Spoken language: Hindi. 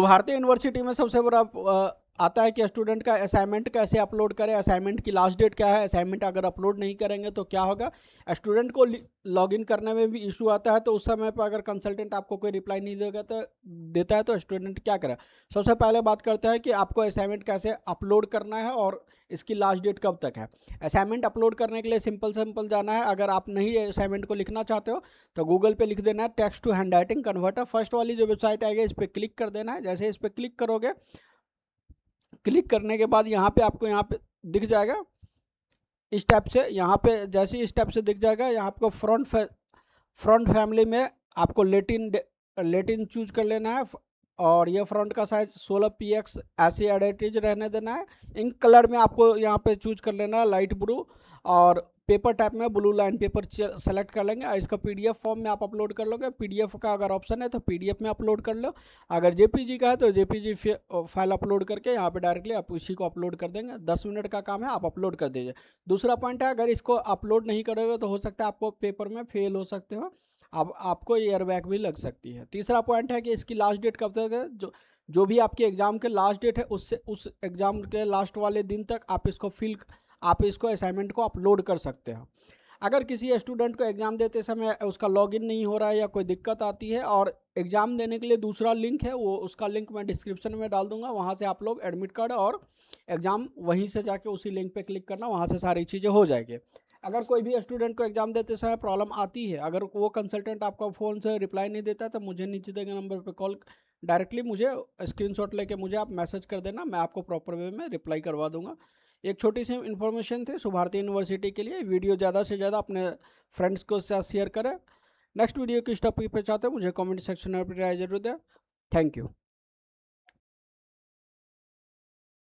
भारती यूनिवर्सिटी में सबसे बड़ा आता है कि स्टूडेंट का असाइनमेंट कैसे अपलोड करें, असाइनमेंट की लास्ट डेट क्या है, असाइनमेंट अगर अपलोड नहीं करेंगे तो क्या होगा, स्टूडेंट को लॉगिन करने में भी इशू आता है। तो उस समय पर अगर कंसल्टेंट आपको कोई रिप्लाई नहीं देता है तो स्टूडेंट क्या करे। सबसे पहले बात करते हैं कि आपको असाइनमेंट कैसे अपलोड करना है और इसकी लास्ट डेट कब तक है। असाइनमेंट अपलोड करने के लिए सिंपल जाना है। अगर आप नहीं असाइनमेंट को लिखना चाहते हो तो गूगल पे लिख देना है text to handwriting converter. First वाली जो वेबसाइट आएगी इस पर क्लिक कर देना है। जैसे इस पर क्लिक करोगे, क्लिक करने के बाद यहाँ पे आपको यहाँ पे दिख जाएगा इस टाइप से। यहाँ पे जैसे इस टाइप से दिख जाएगा, यहाँ आपको फ्रंट फैमिली में आपको लेटिन चूज कर लेना है और ये फ्रंट का साइज 16px ऐसे एडिटेज रहने देना है। इंक कलर में आपको यहाँ पे चूज कर लेना है लाइट ब्लू, और पेपर टाइप में ब्लू लाइन पेपर सेलेक्ट कर लेंगे। इसका पीडीएफ फॉर्म में आप अपलोड कर लोगे। पीडीएफ का अगर ऑप्शन है तो पीडीएफ में अपलोड कर लो, अगर जेपीजी का है तो जेपीजी फाइल अपलोड करके यहाँ पे डायरेक्टली आप उसी को अपलोड कर देंगे। 10 मिनट का काम है, आप अपलोड कर दीजिए। दूसरा पॉइंट है, अगर इसको अपलोड नहीं करोगे तो हो सकता है आपको पेपर में फेल हो सकते हो, अब आपको एयरबैग भी लग सकती है। तीसरा पॉइंट है कि इसकी लास्ट डेट कब तक है। जो भी आपके एग्जाम के लास्ट डेट है उससे उस एग्जाम के लास्ट वाले दिन तक आप इसको असाइनमेंट को अपलोड कर सकते हो। अगर किसी स्टूडेंट को एग्ज़ाम देते समय उसका लॉगिन नहीं हो रहा है या कोई दिक्कत आती है, और एग्ज़ाम देने के लिए दूसरा लिंक है, वो उसका लिंक मैं डिस्क्रिप्शन में डाल दूंगा, वहाँ से आप लोग एडमिट कार्ड और एग्ज़ाम वहीं से जाके उसी लिंक पे क्लिक करना, वहाँ से सारी चीज़ें हो जाएगी। अगर कोई भी स्टूडेंट को एग्ज़ाम देते समय प्रॉब्लम आती है, अगर वो कंसल्टेंट आपका फ़ोन से रिप्लाई नहीं देता तो मुझे नीचे दिए गए नंबर पर कॉल डायरेक्टली मुझे स्क्रीनशॉट लेके मुझे आप मैसेज कर देना, मैं आपको प्रॉपर वे में रिप्लाई करवा दूंगा। एक छोटी सी इन्फॉर्मेशन थी भारती यूनिवर्सिटी के लिए। वीडियो ज़्यादा से ज़्यादा अपने फ्रेंड्स को साथ शेयर करें। नेक्स्ट वीडियो किस टॉपिक पे चाहते हैं मुझे कमेंट सेक्शन में राय जरूर दें। Thank you.